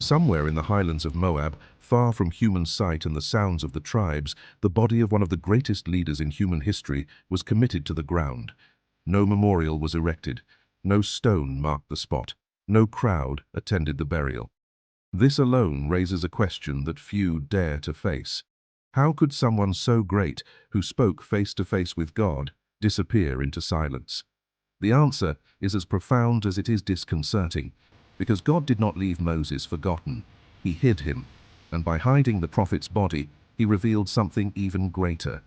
Somewhere in the highlands of Moab, far from human sight and the sounds of the tribes, the body of one of the greatest leaders in human history was committed to the ground. No memorial was erected, no stone marked the spot, no crowd attended the burial. This alone raises a question that few dare to face. How could someone so great, who spoke face to face with God, disappear into silence? The answer is as profound as it is disconcerting, because God did not leave Moses forgotten. He hid him, and by hiding the prophet's body, he revealed something even greater.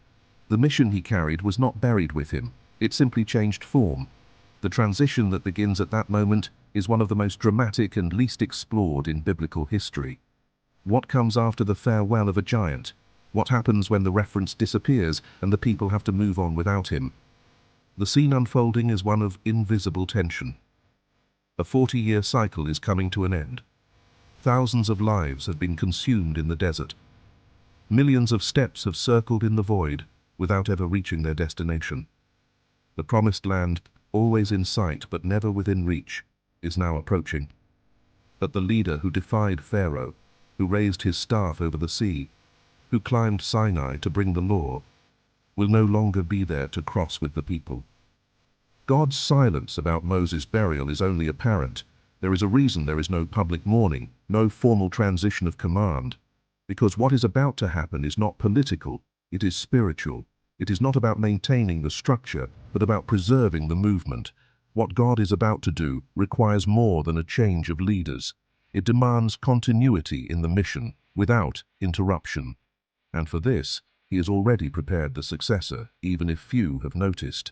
The mission he carried was not buried with him, it simply changed form. The transition that begins at that moment is one of the most dramatic and least explored in biblical history. What comes after the farewell of a giant? What happens when the reference disappears and the people have to move on without him? The scene unfolding is one of invisible tension. A 40-year cycle is coming to an end. Thousands of lives have been consumed in the desert. Millions of steps have circled in the void without ever reaching their destination. The promised land, always in sight but never within reach, is now approaching. But the leader who defied Pharaoh, who raised his staff over the sea, who climbed Sinai to bring the law, will no longer be there to cross with the people. God's silence about Moses' burial is only apparent. There is a reason there is no public mourning, no formal transition of command. Because what is about to happen is not political, it is spiritual. It is not about maintaining the structure, but about preserving the movement. What God is about to do requires more than a change of leaders. It demands continuity in the mission, without interruption. And for this, he has already prepared the successor, even if few have noticed.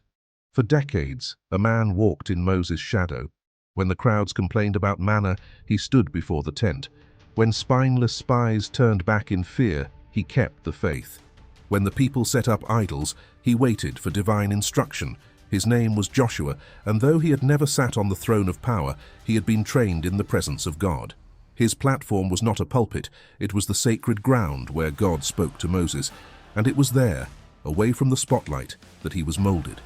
For decades, a man walked in Moses' shadow. When the crowds complained about manna, he stood before the tent. When spineless spies turned back in fear, he kept the faith. When the people set up idols, he waited for divine instruction. His name was Joshua, and though he had never sat on the throne of power, he had been trained in the presence of God. His platform was not a pulpit, it was the sacred ground where God spoke to Moses, and it was there, away from the spotlight, that he was molded.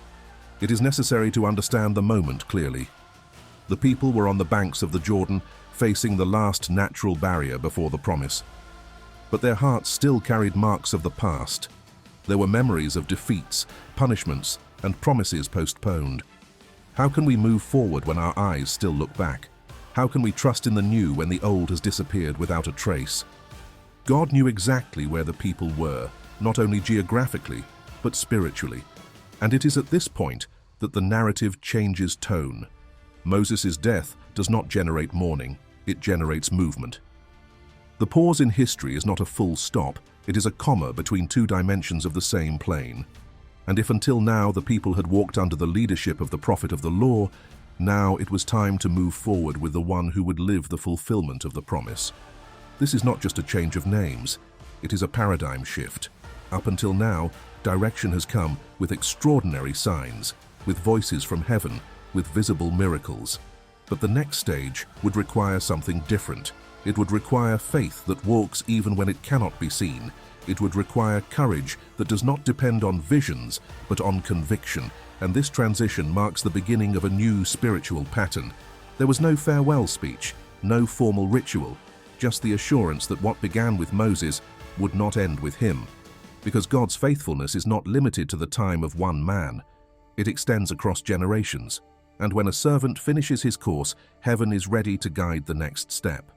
It is necessary to understand the moment clearly. The people were on the banks of the Jordan, facing the last natural barrier before the promise. But their hearts still carried marks of the past. There were memories of defeats, punishments, and promises postponed. How can we move forward when our eyes still look back? How can we trust in the new when the old has disappeared without a trace? God knew exactly where the people were, not only geographically, but spiritually. And it is at this point that the narrative changes tone. Moses' death does not generate mourning, it generates movement. The pause in history is not a full stop, it is a comma between two dimensions of the same plane. And if until now the people had walked under the leadership of the prophet of the law, now it was time to move forward with the one who would live the fulfillment of the promise. This is not just a change of names, it is a paradigm shift. Up until now, direction has come with extraordinary signs, with voices from heaven, with visible miracles. But the next stage would require something different. It would require faith that walks even when it cannot be seen. It would require courage that does not depend on visions, but on conviction. And this transition marks the beginning of a new spiritual pattern. There was no farewell speech, no formal ritual, just the assurance that what began with Moses would not end with him. Because God's faithfulness is not limited to the time of one man. It extends across generations. And when a servant finishes his course, heaven is ready to guide the next step.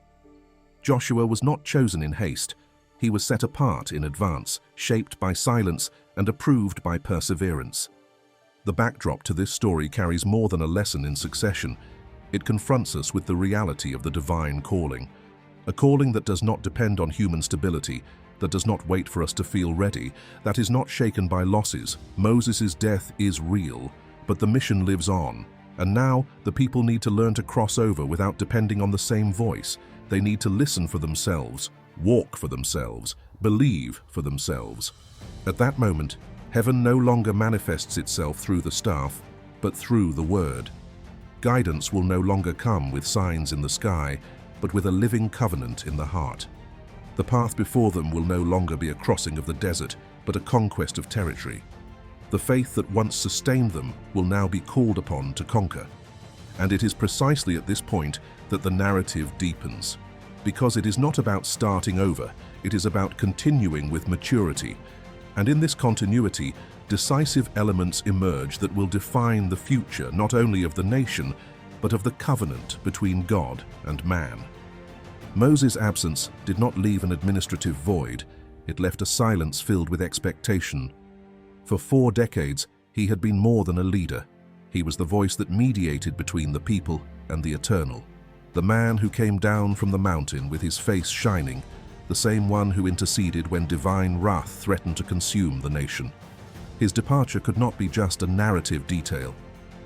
Joshua was not chosen in haste. He was set apart in advance, shaped by silence and approved by perseverance. The backdrop to this story carries more than a lesson in succession. It confronts us with the reality of the divine calling. A calling that does not depend on human stability, that does not wait for us to feel ready, that is not shaken by losses. Moses' death is real, but the mission lives on. And now, the people need to learn to cross over without depending on the same voice. They need to listen for themselves, walk for themselves, believe for themselves. At that moment, heaven no longer manifests itself through the staff, but through the word. Guidance will no longer come with signs in the sky, but with a living covenant in the heart. The path before them will no longer be a crossing of the desert, but a conquest of territory. The faith that once sustained them will now be called upon to conquer. And it is precisely at this point that the narrative deepens. Because it is not about starting over, it is about continuing with maturity. And in this continuity, decisive elements emerge that will define the future not only of the nation, but of the covenant between God and man. Moses' absence did not leave an administrative void, it left a silence filled with expectation. For 4 decades, he had been more than a leader. He was the voice that mediated between the people and the eternal. The man who came down from the mountain with his face shining, the same one who interceded when divine wrath threatened to consume the nation. His departure could not be just a narrative detail.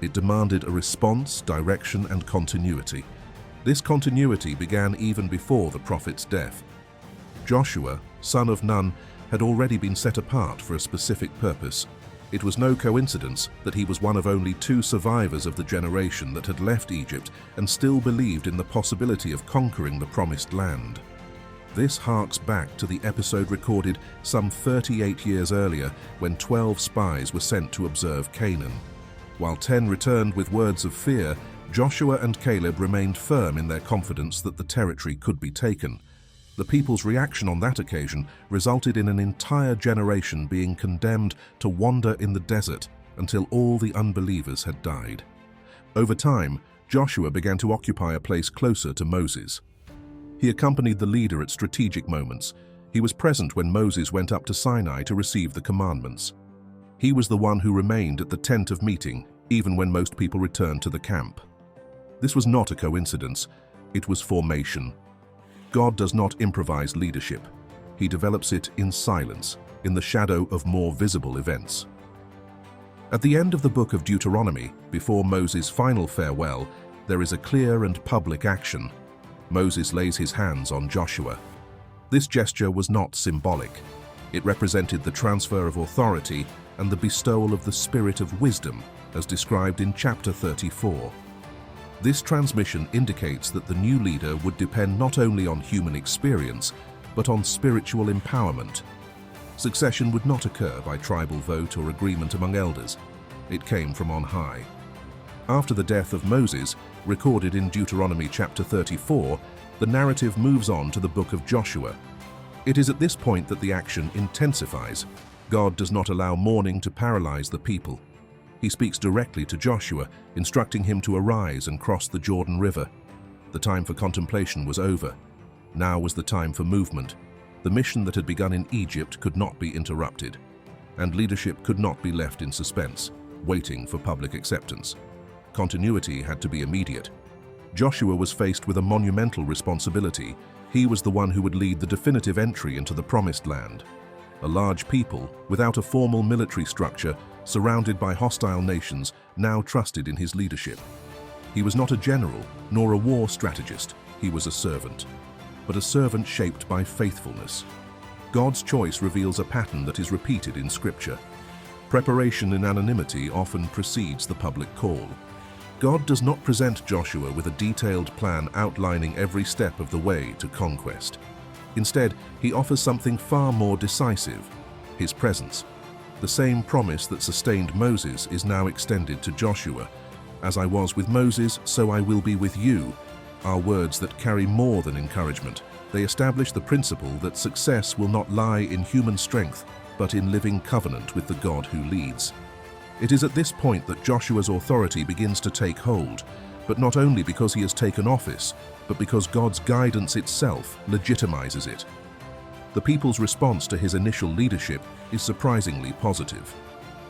It demanded a response, direction, and continuity. This continuity began even before the prophet's death. Joshua, son of Nun, had already been set apart for a specific purpose. It was no coincidence that he was one of only 2 survivors of the generation that had left Egypt and still believed in the possibility of conquering the promised land. This harks back to the episode recorded some 38 years earlier when 12 spies were sent to observe Canaan. While 10 returned with words of fear, Joshua and Caleb remained firm in their confidence that the territory could be taken. The people's reaction on that occasion resulted in an entire generation being condemned to wander in the desert until all the unbelievers had died. Over time, Joshua began to occupy a place closer to Moses. He accompanied the leader at strategic moments. He was present when Moses went up to Sinai to receive the commandments. He was the one who remained at the tent of meeting, even when most people returned to the camp. This was not a coincidence, it was formation. God does not improvise leadership. He develops it in silence, in the shadow of more visible events. At the end of the book of Deuteronomy, before Moses' final farewell, there is a clear and public action. Moses lays his hands on Joshua. This gesture was not symbolic. It represented the transfer of authority and the bestowal of the spirit of wisdom, as described in chapter 34. This transmission indicates that the new leader would depend not only on human experience, but on spiritual empowerment. Succession would not occur by tribal vote or agreement among elders. It came from on high. After the death of Moses, recorded in Deuteronomy chapter 34, the narrative moves on to the book of Joshua. It is at this point that the action intensifies. God does not allow mourning to paralyze the people. He speaks directly to Joshua, instructing him to arise and cross the Jordan River. The time for contemplation was over. Now was the time for movement. The mission that had begun in Egypt could not be interrupted, and leadership could not be left in suspense, waiting for public acceptance. Continuity had to be immediate. Joshua was faced with a monumental responsibility. He was the one who would lead the definitive entry into the Promised Land. A large people, without a formal military structure, surrounded by hostile nations, now trusted in his leadership. He was not a general, nor a war strategist. He was a servant, but a servant shaped by faithfulness. God's choice reveals a pattern that is repeated in Scripture. Preparation in anonymity often precedes the public call. God does not present Joshua with a detailed plan outlining every step of the way to conquest. Instead, he offers something far more decisive: his presence. The same promise that sustained Moses is now extended to Joshua. "As I was with Moses, so I will be with you," are words that carry more than encouragement. They establish the principle that success will not lie in human strength, but in living covenant with the God who leads. It is at this point that Joshua's authority begins to take hold, but not only because he has taken office, but because God's guidance itself legitimizes it. The people's response to his initial leadership is surprisingly positive.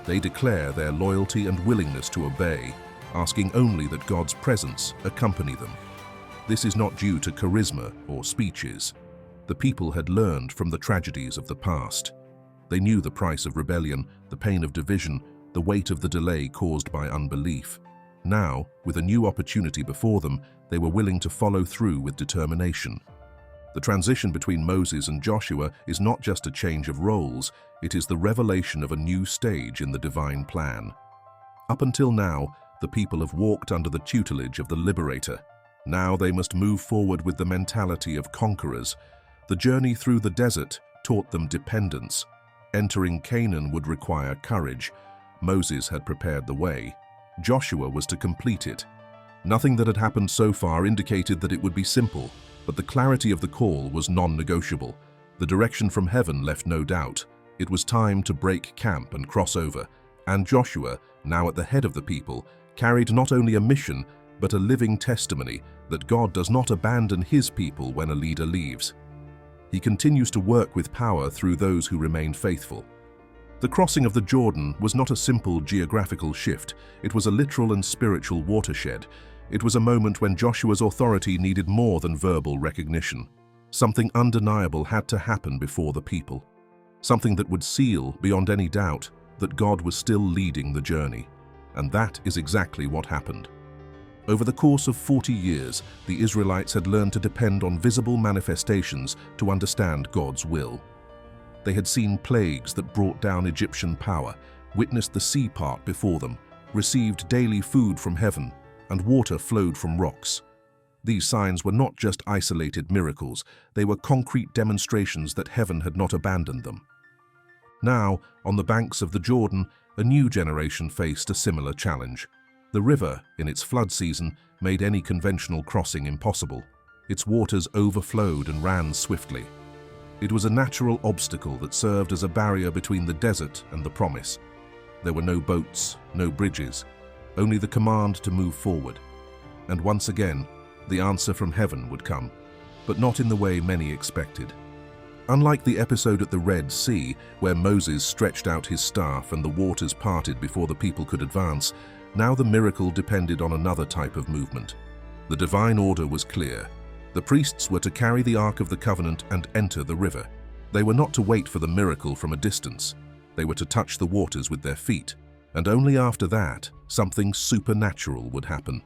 They declare their loyalty and willingness to obey, asking only that God's presence accompany them. This is not due to charisma or speeches. The people had learned from the tragedies of the past. They knew the price of rebellion, the pain of division, the weight of the delay caused by unbelief. Now, with a new opportunity before them, they were willing to follow through with determination. The transition between Moses and Joshua is not just a change of roles, it is the revelation of a new stage in the divine plan. Up until now, the people have walked under the tutelage of the liberator. Now they must move forward with the mentality of conquerors. The journey through the desert taught them dependence. Entering Canaan would require courage. Moses had prepared the way. Joshua was to complete it. Nothing that had happened so far indicated that it would be simple. But the clarity of the call was non-negotiable. The direction from heaven left no doubt. It was time to break camp and cross over, and Joshua, now at the head of the people, carried not only a mission, but a living testimony that God does not abandon his people when a leader leaves. He continues to work with power through those who remain faithful. The crossing of the Jordan was not a simple geographical shift. It was a literal and spiritual watershed. It was a moment when Joshua's authority needed more than verbal recognition. Something undeniable had to happen before the people. Something that would seal, beyond any doubt, that God was still leading the journey. And that is exactly what happened. Over the course of 40 years, the Israelites had learned to depend on visible manifestations to understand God's will. They had seen plagues that brought down Egyptian power, witnessed the sea part before them, received daily food from heaven, and water flowed from rocks. These signs were not just isolated miracles, they were concrete demonstrations that heaven had not abandoned them. Now, on the banks of the Jordan, a new generation faced a similar challenge. The river, in its flood season, made any conventional crossing impossible. Its waters overflowed and ran swiftly. It was a natural obstacle that served as a barrier between the desert and the promise. There were no boats, no bridges, only the command to move forward. And once again, the answer from heaven would come, but not in the way many expected. Unlike the episode at the Red Sea, where Moses stretched out his staff and the waters parted before the people could advance, now the miracle depended on another type of movement. The divine order was clear. The priests were to carry the Ark of the Covenant and enter the river. They were not to wait for the miracle from a distance. They were to touch the waters with their feet, and only after that, something supernatural would happen.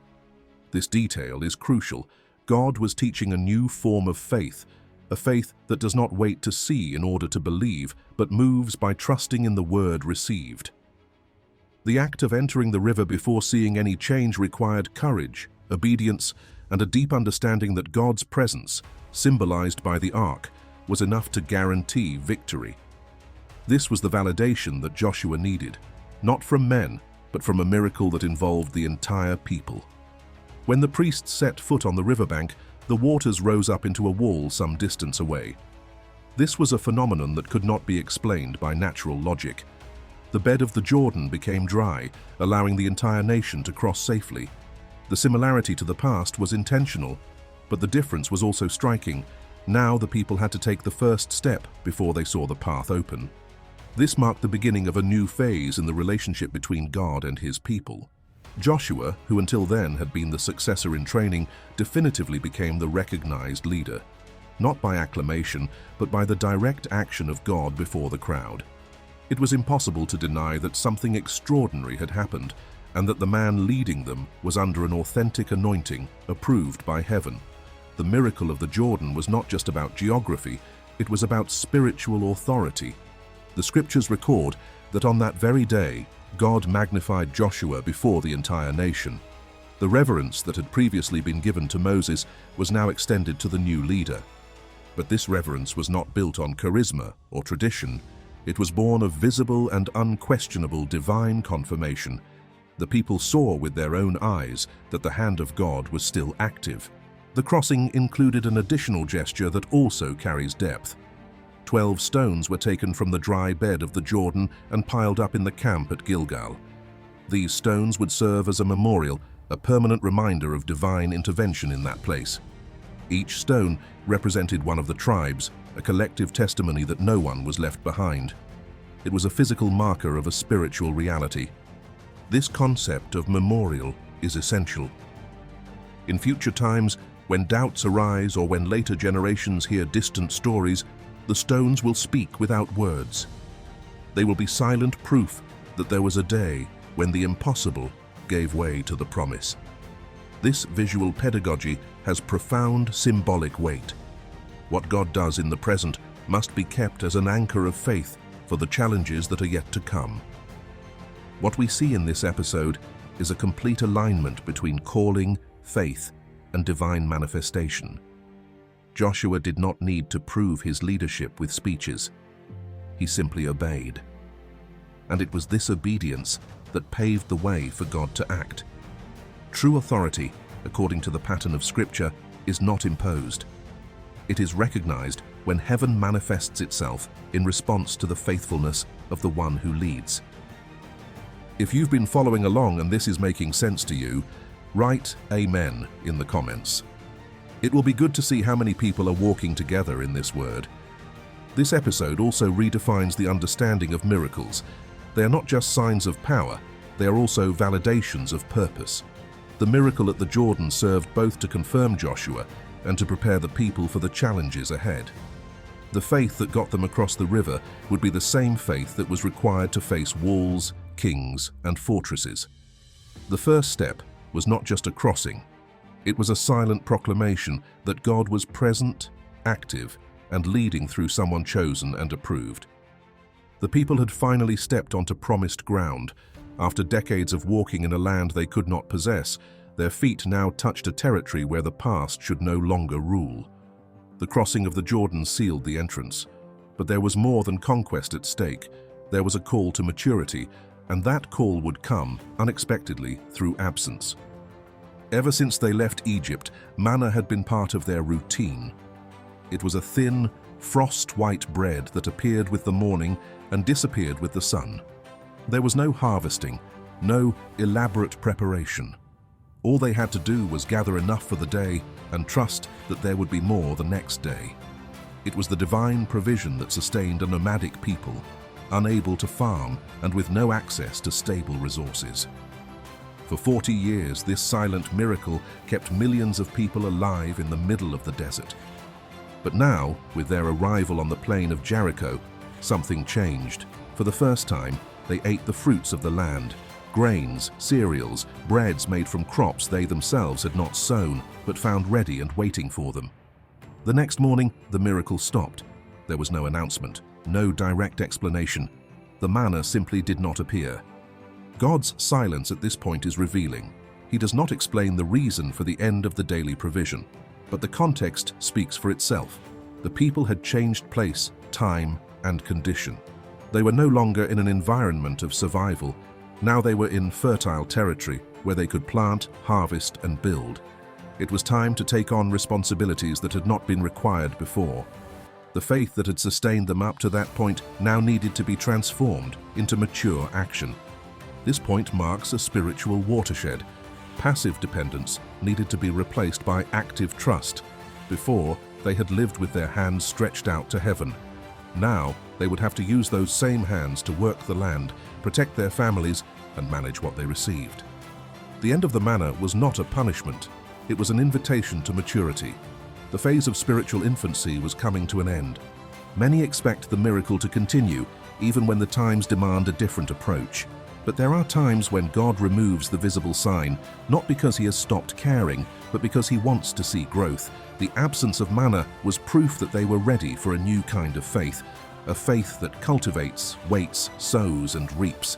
This detail is crucial. God was teaching a new form of faith, a faith that does not wait to see in order to believe, but moves by trusting in the word received. The act of entering the river before seeing any change required courage, obedience, and a deep understanding that God's presence, symbolized by the ark, was enough to guarantee victory. This was the validation that Joshua needed, not from men, but from a miracle that involved the entire people. When the priests set foot on the riverbank, the waters rose up into a wall some distance away. This was a phenomenon that could not be explained by natural logic. The bed of the Jordan became dry, allowing the entire nation to cross safely. The similarity to the past was intentional, but the difference was also striking. Now the people had to take the first step before they saw the path open. This marked the beginning of a new phase in the relationship between God and his people. Joshua, who until then had been the successor in training, definitively became the recognized leader, not by acclamation, but by the direct action of God before the crowd. It was impossible to deny that something extraordinary had happened, and that the man leading them was under an authentic anointing approved by heaven. The miracle of the Jordan was not just about geography, it was about spiritual authority. The scriptures record that on that very day, God magnified Joshua before the entire nation. The reverence that had previously been given to Moses was now extended to the new leader. But this reverence was not built on charisma or tradition. It was born of visible and unquestionable divine confirmation. The people saw with their own eyes that the hand of God was still active. The crossing included an additional gesture that also carries depth. 12 stones were taken from the dry bed of the Jordan and piled up in the camp at Gilgal. These stones would serve as a memorial, a permanent reminder of divine intervention in that place. Each stone represented one of the tribes, a collective testimony that no one was left behind. It was a physical marker of a spiritual reality. This concept of memorial is essential. In future times, when doubts arise or when later generations hear distant stories, the stones will speak without words. They will be silent proof that there was a day when the impossible gave way to the promise. This visual pedagogy has profound symbolic weight. What God does in the present must be kept as an anchor of faith for the challenges that are yet to come. What we see in this episode is a complete alignment between calling, faith, and divine manifestation. Joshua did not need to prove his leadership with speeches. He simply obeyed. And it was this obedience that paved the way for God to act. True authority, according to the pattern of Scripture, is not imposed. It is recognized when heaven manifests itself in response to the faithfulness of the one who leads. If you've been following along and this is making sense to you, write Amen in the comments. It will be good to see how many people are walking together in this word. This episode also redefines the understanding of miracles. They are not just signs of power, they are also validations of purpose. The miracle at the Jordan served both to confirm Joshua and to prepare the people for the challenges ahead. The faith that got them across the river would be the same faith that was required to face walls, kings, and fortresses. The first step was not just a crossing. It was a silent proclamation that God was present, active, and leading through someone chosen and approved. The people had finally stepped onto promised ground. After decades of walking in a land they could not possess, their feet now touched a territory where the past should no longer rule. The crossing of the Jordan sealed the entrance. But there was more than conquest at stake. There was a call to maturity, and that call would come, unexpectedly, through absence. Ever since they left Egypt, manna had been part of their routine. It was a thin, frost-white bread that appeared with the morning and disappeared with the sun. There was no harvesting, no elaborate preparation. All they had to do was gather enough for the day and trust that there would be more the next day. It was the divine provision that sustained a nomadic people, unable to farm and with no access to stable resources. For 40 years, this silent miracle kept millions of people alive in the middle of the desert. But now, with their arrival on the plain of Jericho, something changed. For the first time, they ate the fruits of the land. Grains, cereals, breads made from crops they themselves had not sown, but found ready and waiting for them. The next morning, the miracle stopped. There was no announcement, no direct explanation. The manna simply did not appear. God's silence at this point is revealing. He does not explain the reason for the end of the daily provision, but the context speaks for itself. The people had changed place, time, and condition. They were no longer in an environment of survival. Now they were in fertile territory where they could plant, harvest, and build. It was time to take on responsibilities that had not been required before. The faith that had sustained them up to that point now needed to be transformed into mature action. This point marks a spiritual watershed. Passive dependence needed to be replaced by active trust. Before, they had lived with their hands stretched out to heaven. Now, they would have to use those same hands to work the land, protect their families, and manage what they received. The end of the manna was not a punishment. It was an invitation to maturity. The phase of spiritual infancy was coming to an end. Many expect the miracle to continue, even when the times demand a different approach. But there are times when God removes the visible sign, not because he has stopped caring, but because he wants to see growth. The absence of manna was proof that they were ready for a new kind of faith, a faith that cultivates, waits, sows, and reaps,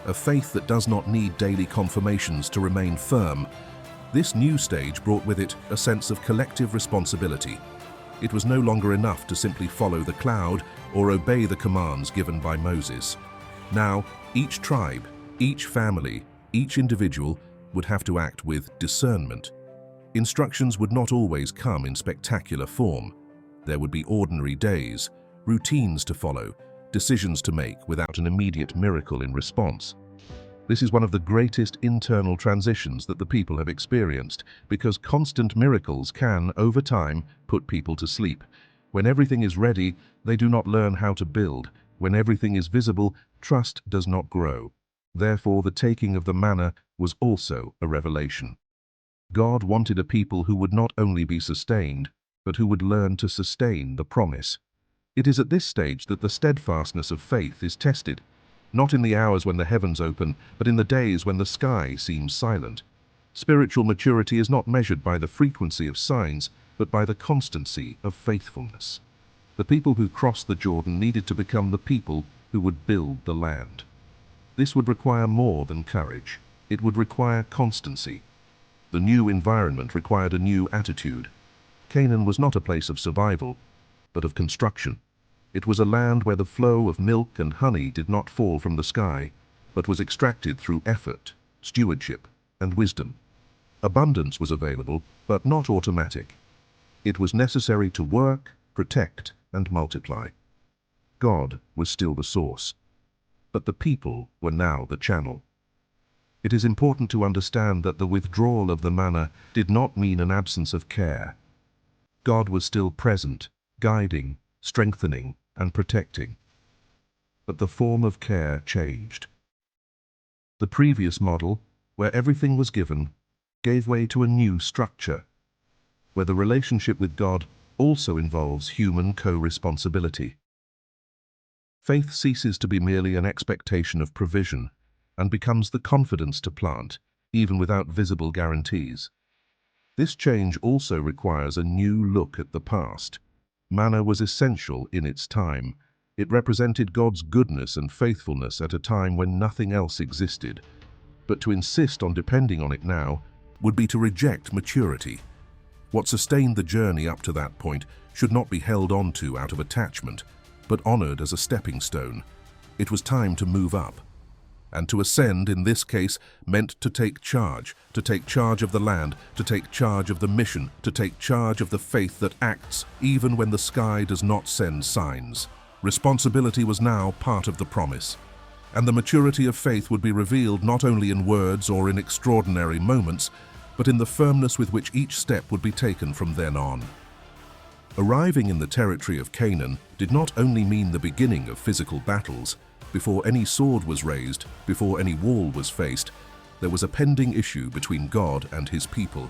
a faith that does not need daily confirmations to remain firm. This new stage brought with it a sense of collective responsibility. It was no longer enough to simply follow the cloud or obey the commands given by Moses. Now, each tribe, each family, each individual would have to act with discernment. Instructions would not always come in spectacular form. There would be ordinary days, routines to follow, decisions to make without an immediate miracle in response. This is one of the greatest internal transitions that the people have experienced, because constant miracles can, over time, put people to sleep. When everything is ready, they do not learn how to build. When everything is visible, trust does not grow. Therefore, the taking of the manna was also a revelation. God wanted a people who would not only be sustained, but who would learn to sustain the promise. It is at this stage that the steadfastness of faith is tested, not in the hours when the heavens open, but in the days when the sky seems silent. Spiritual maturity is not measured by the frequency of signs, but by the constancy of faithfulness. The people who crossed the Jordan needed to become the people who would build the land. This would require more than courage. It would require constancy. The new environment required a new attitude. Canaan was not a place of survival, but of construction. It was a land where the flow of milk and honey did not fall from the sky, but was extracted through effort, stewardship, and wisdom. Abundance was available, but not automatic. It was necessary to work, protect, and multiply. God was still the source, but the people were now the channel. It is important to understand that the withdrawal of the manna did not mean an absence of care. God was still present, guiding, strengthening, and protecting. But the form of care changed. The previous model, where everything was given, gave way to a new structure, where the relationship with God also involves human co-responsibility. Faith ceases to be merely an expectation of provision and becomes the confidence to plant, even without visible guarantees. This change also requires a new look at the past. Manna was essential in its time. It represented God's goodness and faithfulness at a time when nothing else existed. But to insist on depending on it now would be to reject maturity. What sustained the journey up to that point should not be held on to out of attachment, but honored as a stepping stone. It was time to move up. And to ascend, in this case, meant to take charge of the land, to take charge of the mission, to take charge of the faith that acts even when the sky does not send signs. Responsibility was now part of the promise, and the maturity of faith would be revealed not only in words or in extraordinary moments, but in the firmness with which each step would be taken from then on. Arriving in the territory of Canaan did not only mean the beginning of physical battles. Before any sword was raised, before any wall was faced, there was a pending issue between God and his people.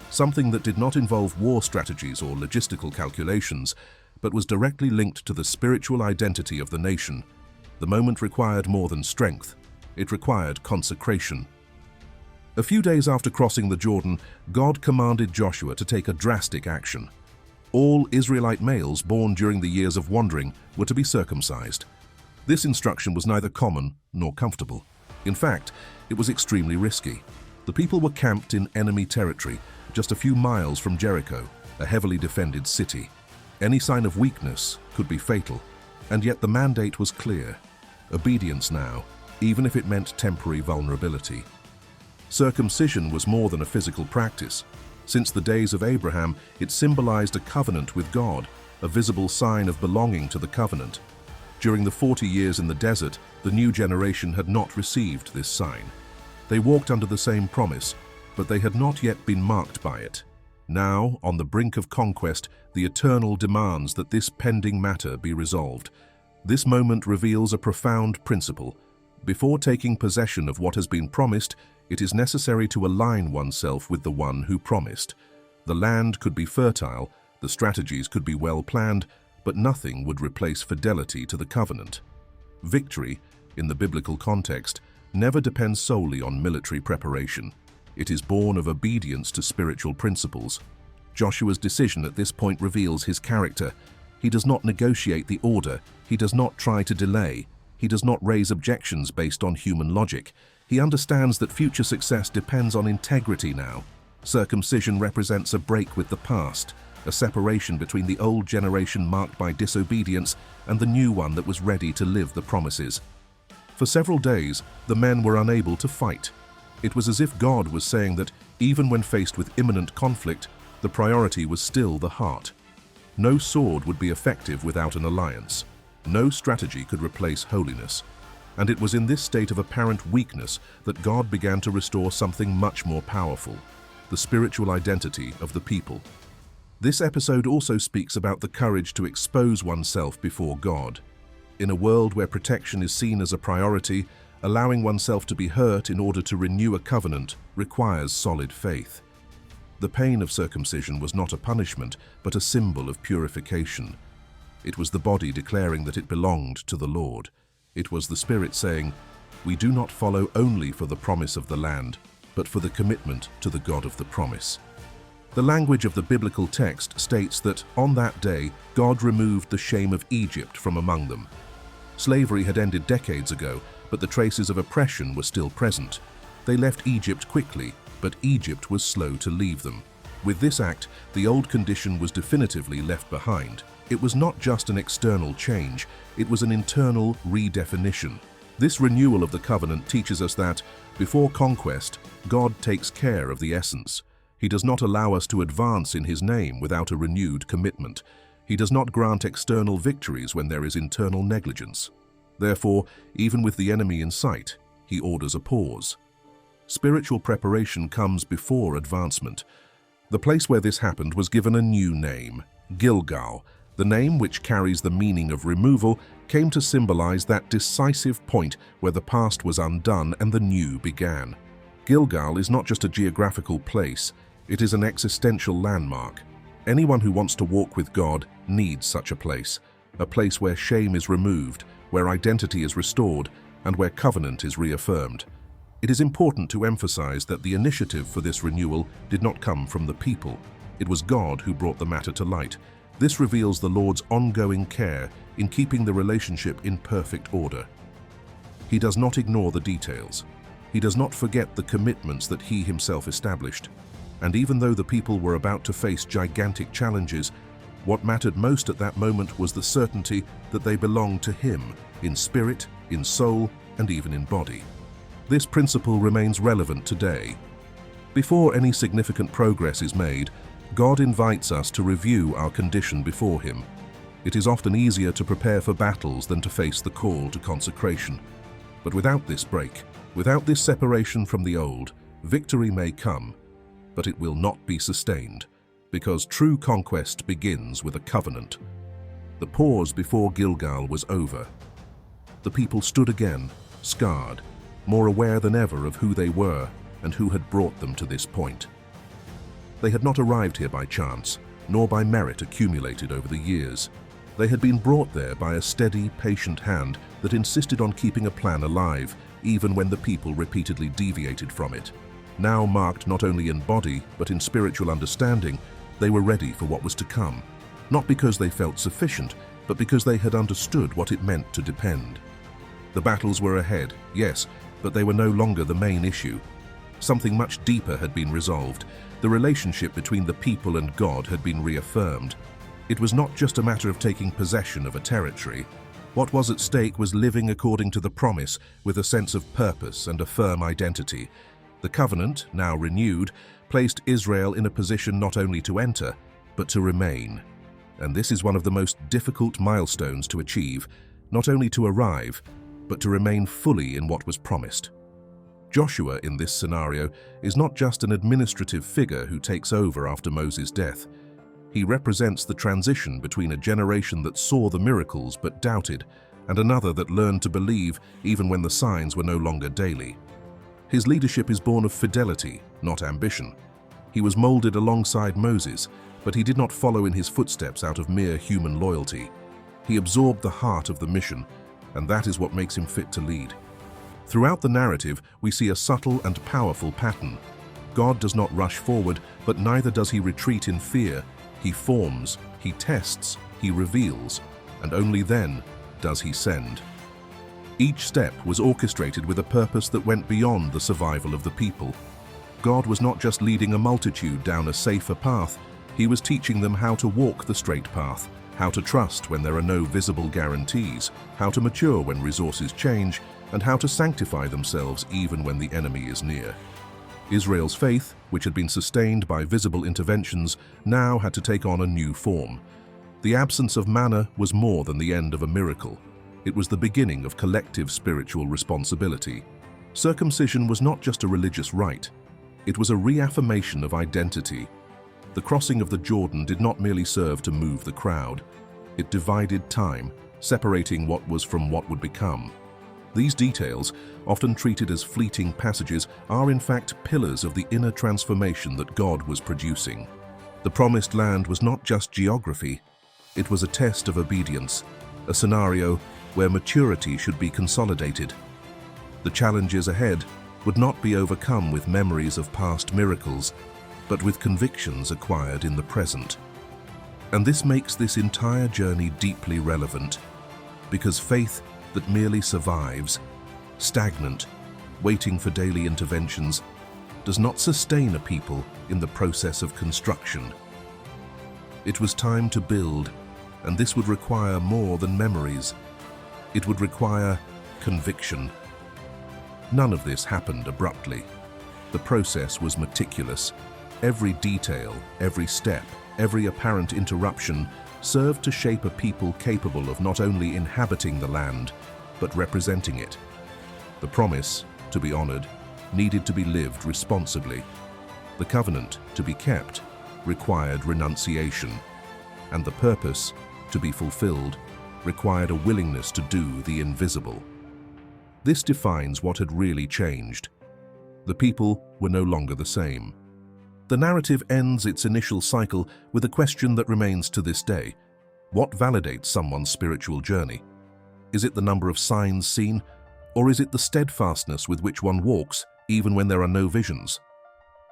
Something that did not involve war strategies or logistical calculations, but was directly linked to the spiritual identity of the nation. The moment required more than strength. It required consecration. A few days after crossing the Jordan, God commanded Joshua to take a drastic action. All Israelite males born during the years of wandering were to be circumcised. This instruction was neither common nor comfortable. In fact, it was extremely risky. The people were camped in enemy territory, just a few miles from Jericho, a heavily defended city. Any sign of weakness could be fatal, and yet the mandate was clear. Obedience now, even if it meant temporary vulnerability. Circumcision was more than a physical practice. Since the days of Abraham, it symbolized a covenant with God, a visible sign of belonging to the covenant. During the 40 years in the desert, the new generation had not received this sign. They walked under the same promise, but they had not yet been marked by it. Now, on the brink of conquest, the Eternal demands that this pending matter be resolved. This moment reveals a profound principle. Before taking possession of what has been promised, it is necessary to align oneself with the one who promised. The land could be fertile, the strategies could be well planned, but nothing would replace fidelity to the covenant. Victory, in the biblical context, never depends solely on military preparation. It is born of obedience to spiritual principles. Joshua's decision at this point reveals his character. He does not negotiate the order. He does not try to delay. He does not raise objections based on human logic. He understands that future success depends on integrity now. Circumcision represents a break with the past, a separation between the old generation marked by disobedience and the new one that was ready to live the promises. For several days, the men were unable to fight. It was as if God was saying that, even when faced with imminent conflict, the priority was still the heart. No sword would be effective without an alliance. No strategy could replace holiness. And it was in this state of apparent weakness that God began to restore something much more powerful, the spiritual identity of the people. This episode also speaks about the courage to expose oneself before God. In a world where protection is seen as a priority, allowing oneself to be hurt in order to renew a covenant requires solid faith. The pain of circumcision was not a punishment, but a symbol of purification. It was the body declaring that it belonged to the Lord. It was the Spirit saying, "We do not follow only for the promise of the land, but for the commitment to the God of the promise." The language of the biblical text states that on that day, God removed the shame of Egypt from among them. Slavery had ended decades ago, but the traces of oppression were still present. They left Egypt quickly, but Egypt was slow to leave them. With this act, the old condition was definitively left behind. It was not just an external change, it was an internal redefinition. This renewal of the covenant teaches us that, before conquest, God takes care of the essence. He does not allow us to advance in his name without a renewed commitment. He does not grant external victories when there is internal negligence. Therefore, even with the enemy in sight, he orders a pause. Spiritual preparation comes before advancement. The place where this happened was given a new name, Gilgal. The name, which carries the meaning of removal, came to symbolize that decisive point where the past was undone and the new began. Gilgal is not just a geographical place, it is an existential landmark. Anyone who wants to walk with God needs such a place where shame is removed, where identity is restored, and where covenant is reaffirmed. It is important to emphasize that the initiative for this renewal did not come from the people. It was God who brought the matter to light. This reveals the Lord's ongoing care in keeping the relationship in perfect order. He does not ignore the details. He does not forget the commitments that he himself established. And even though the people were about to face gigantic challenges, what mattered most at that moment was the certainty that they belonged to him, in spirit, in soul, and even in body. This principle remains relevant today. Before any significant progress is made, God invites us to review our condition before him. It is often easier to prepare for battles than to face the call to consecration. But without this break, without this separation from the old, victory may come, but it will not be sustained, because true conquest begins with a covenant. The pause before Gilgal was over. The people stood again, scarred, more aware than ever of who they were and who had brought them to this point. They had not arrived here by chance, nor by merit accumulated over the years. They had been brought there by a steady, patient hand that insisted on keeping a plan alive, even when the people repeatedly deviated from it. Now marked not only in body, but in spiritual understanding, they were ready for what was to come, not because they felt sufficient, but because they had understood what it meant to depend. The battles were ahead, yes, but they were no longer the main issue. Something much deeper had been resolved. The relationship between the people and God had been reaffirmed. It was not just a matter of taking possession of a territory. What was at stake was living according to the promise with a sense of purpose and a firm identity. The covenant, now renewed, placed Israel in a position not only to enter, but to remain. And this is one of the most difficult milestones to achieve, not only to arrive, but to remain fully in what was promised. Joshua, in this scenario, is not just an administrative figure who takes over after Moses' death. He represents the transition between a generation that saw the miracles but doubted, and another that learned to believe even when the signs were no longer daily. His leadership is born of fidelity, not ambition. He was molded alongside Moses, but he did not follow in his footsteps out of mere human loyalty. He absorbed the heart of the mission, and that is what makes him fit to lead. Throughout the narrative, we see a subtle and powerful pattern. God does not rush forward, but neither does he retreat in fear. He forms, he tests, he reveals, and only then does he send. Each step was orchestrated with a purpose that went beyond the survival of the people. God was not just leading a multitude down a safer path, he was teaching them how to walk the straight path, how to trust when there are no visible guarantees, how to mature when resources change, and how to sanctify themselves even when the enemy is near. Israel's faith, which had been sustained by visible interventions, now had to take on a new form. The absence of manna was more than the end of a miracle. It was the beginning of collective spiritual responsibility. Circumcision was not just a religious rite. It was a reaffirmation of identity. The crossing of the Jordan did not merely serve to move the crowd. It divided time, separating what was from what would become. These details, often treated as fleeting passages, are in fact pillars of the inner transformation that God was producing. The Promised Land was not just geography, it was a test of obedience, a scenario where maturity should be consolidated. The challenges ahead would not be overcome with memories of past miracles, but with convictions acquired in the present. And this makes this entire journey deeply relevant, because faith that merely survives, stagnant, waiting for daily interventions, does not sustain a people in the process of construction. It was time to build, and this would require more than memories. It would require conviction. None of this happened abruptly. The process was meticulous. Every detail, every step, every apparent interruption served to shape a people capable of not only inhabiting the land, but representing it. The promise, to be honored, needed to be lived responsibly. The covenant, to be kept, required renunciation. And the purpose, to be fulfilled, required a willingness to do the invisible. This defines what had really changed. The people were no longer the same. The narrative ends its initial cycle with a question that remains to this day. What validates someone's spiritual journey? Is it the number of signs seen, or is it the steadfastness with which one walks, even when there are no visions?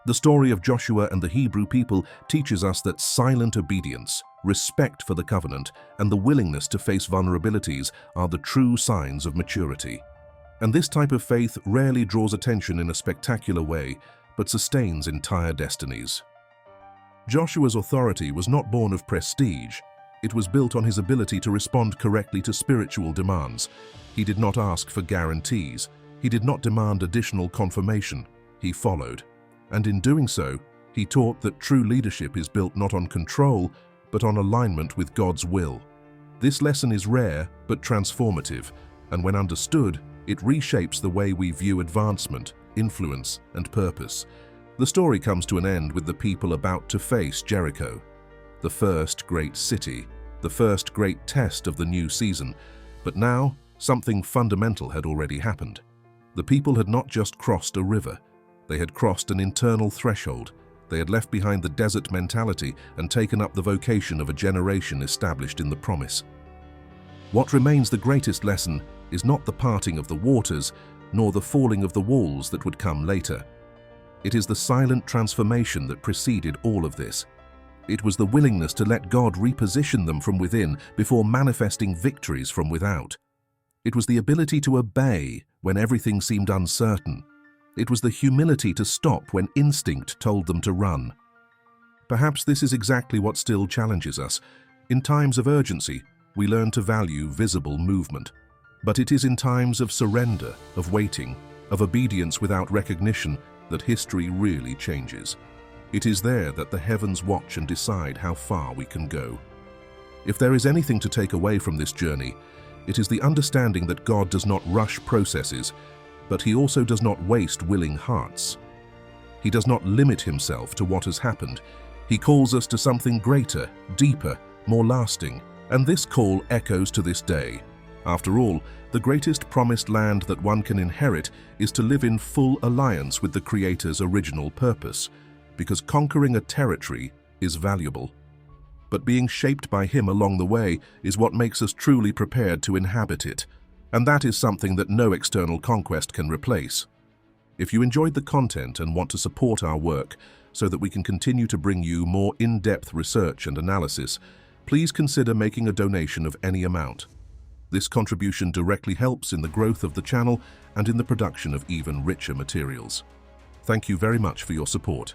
The story of Joshua and the Hebrew people teaches us that silent obedience, respect for the covenant, and the willingness to face vulnerabilities are the true signs of maturity. And this type of faith rarely draws attention in a spectacular way, but sustains entire destinies. Joshua's authority was not born of prestige. It was built on his ability to respond correctly to spiritual demands. He did not ask for guarantees. He did not demand additional confirmation. He followed. And in doing so, he taught that true leadership is built not on control, but on alignment with God's will. This lesson is rare, but transformative, and when understood, it reshapes the way we view advancement, influence, and purpose. The story comes to an end with the people about to face Jericho, the first great city, the first great test of the new season. But now, something fundamental had already happened. The people had not just crossed a river. They had crossed an internal threshold. They had left behind the desert mentality and taken up the vocation of a generation established in the promise. What remains the greatest lesson is not the parting of the waters, nor the falling of the walls that would come later. It is the silent transformation that preceded all of this. It was the willingness to let God reposition them from within before manifesting victories from without. It was the ability to obey when everything seemed uncertain. It was the humility to stop when instinct told them to run. Perhaps this is exactly what still challenges us. In times of urgency, we learn to value visible movement. But it is in times of surrender, of waiting, of obedience without recognition that history really changes. It is there that the heavens watch and decide how far we can go. If there is anything to take away from this journey, it is the understanding that God does not rush processes, but He also does not waste willing hearts. He does not limit Himself to what has happened. He calls us to something greater, deeper, more lasting, and this call echoes to this day. After all, the greatest promised land that one can inherit is to live in full alliance with the Creator's original purpose, because conquering a territory is valuable. But being shaped by Him along the way is what makes us truly prepared to inhabit it, and that is something that no external conquest can replace. If you enjoyed the content and want to support our work so that we can continue to bring you more in-depth research and analysis, please consider making a donation of any amount. This contribution directly helps in the growth of the channel and in the production of even richer materials. Thank you very much for your support.